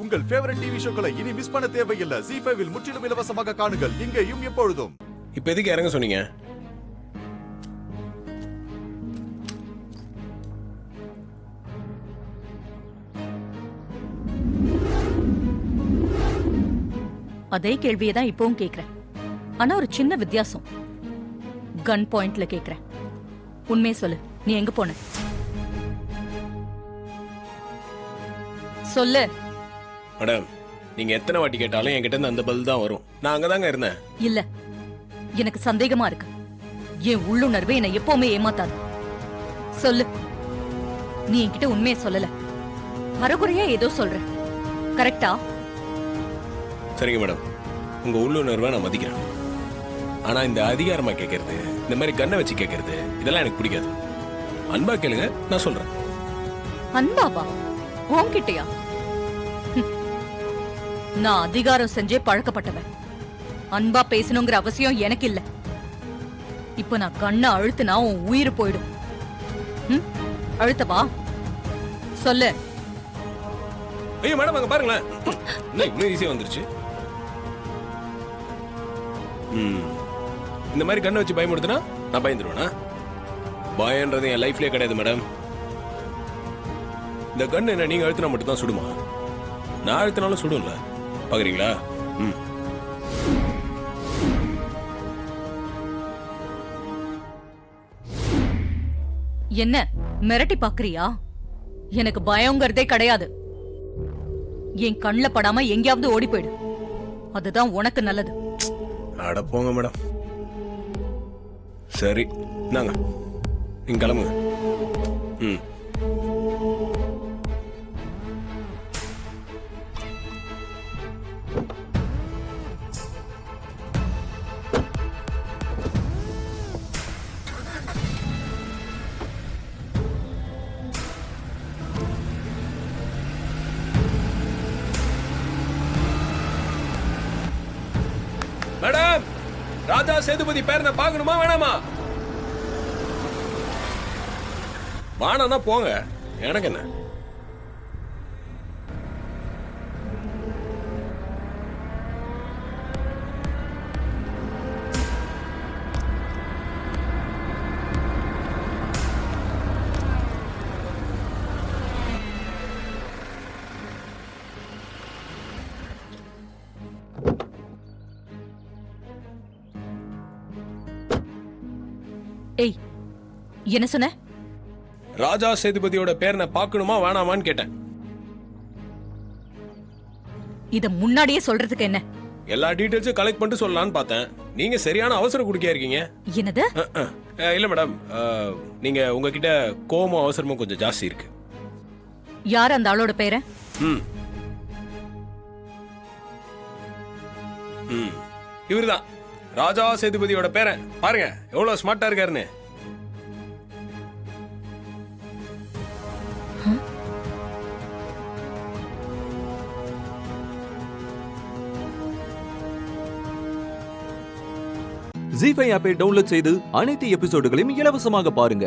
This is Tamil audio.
உங்கள் ஃபேவரட் டிவி ஷோக்களை இனி மிஸ் பண்ண தேவையில்லை. ZEE5 இல் முற்றிலும் இலவசமாக காணுங்கள், இங்கேயும் எப்பொழுதும். இப்ப எதுக்கு இறங்க சொன்னீங்க? அதே கேள்வியை தான் இப்பவும் கேக்குறேன். ஆனா ஒரு சின்ன வித்தியாசம். கன் பாயிண்ட்ல கேக்குறேன். உண்மையை சொல்லு, நீ எங்க போன? சொல்லு. மேடம், நீங்க எத்தனை வாட்டி கேட்டாலும் என்கிட்ட இருந்து அந்த பதில் தான் வரும். நான் அங்கதாங்க இருந்தேன். இல்ல, எனக்கு சந்தேகமா இருக்கு. என் உள்ளுணர்வு என்னை எப்பவுமே ஏமாத்தாது. சொல்லு. நீ என்கிட்ட உண்மையை சொல்லல, அறகுறையா ஏதோ சொல்ற. கரெக்டா? சரிங்க மேடம், உங்க உள்ளுணர்வை நான் மதிக்கிறேன். ஆனா இந்த அதிகாரமா கேட்கறது, இந்த மாதிரி கண்ணை வச்சு கேட்கறது, இதெல்லாம் எனக்கு பிடிக்காது. அன்பா கேளுங்க, நான் சொல்றேன். அன்பாபா உன்கிட்டயா? நான் அதிகாரம் செஞ்சே பழக்கப்பட்டவன். அன்பா பேசணுங்கிற அவசியம் எனக்கு இல்ல. இப்ப நான் கண்ணை அழுத்துனா உன் உயிர் போயிடும். அழுத்தவா? சொல்லு. ஐயோ மேடம், அங்க பாருங்களேன், இன்னும் ஈஸியா வந்துருச்சு. இந்த மாதிரி கண்ணை வச்சு பயமுடுத்தினா நான் பயந்துருவேனா? பயன்றது என் லைஃப்லயே கிடையாது மேடம். இந்த கண்ணு என்ன நீங்க அழுத்தினா மட்டும் தான் சுடுமா? நான் அழுத்தினாலும் சுடும்ல, பாக்குறீங்களா? என்ன மிரட்டி பாக்குறியா? எனக்கு பயங்கிறதே கிடையாது. என் கண்ணுல படாம எங்கேயாவது ஓடி போயிடு, அதுதான் உனக்கு நல்லது. அட போங்க மேடம். சரி, நாங்க நீங்க கிளம்புங்க. மேடம், ராஜா சேதுபதி பேரனை பார்க்கணுமா வேணாமா? வானா போங்க, எனக்கு என்ன. ஏய், என்ன சொன்ன? ராஜா சேதுபதியோட பேரனை பார்க்கணுமா வேணாமான்னு கேட்டேன். இத முன்னாடியே சொல்றதுக்கு என்ன? எல்லா டீடைல்ஸும் கலெக்ட் பண்ணிட்டு சொல்லலாம்னு பார்த்தேன். நீங்க சரியான அவசர குடிக்கையா இருக்கீங்க. என்னது? இல்ல மேடம், நீங்க உங்ககிட்ட கோபமும் அவசரமும் கொஞ்சம் ஜாஸ்தி இருக்கு. யார் அந்த ஆளோட பேரு? இவருதான் ராஜா சேதுபதியோட பேரன். பாருங்க எவ்வளவு ஸ்மார்ட்டா இருக்காருன்னு. ZEE5 ஆப்பை டவுன்லோட் செய்து அனைத்து எபிசோடுகளையும் இலவசமாக பாருங்க.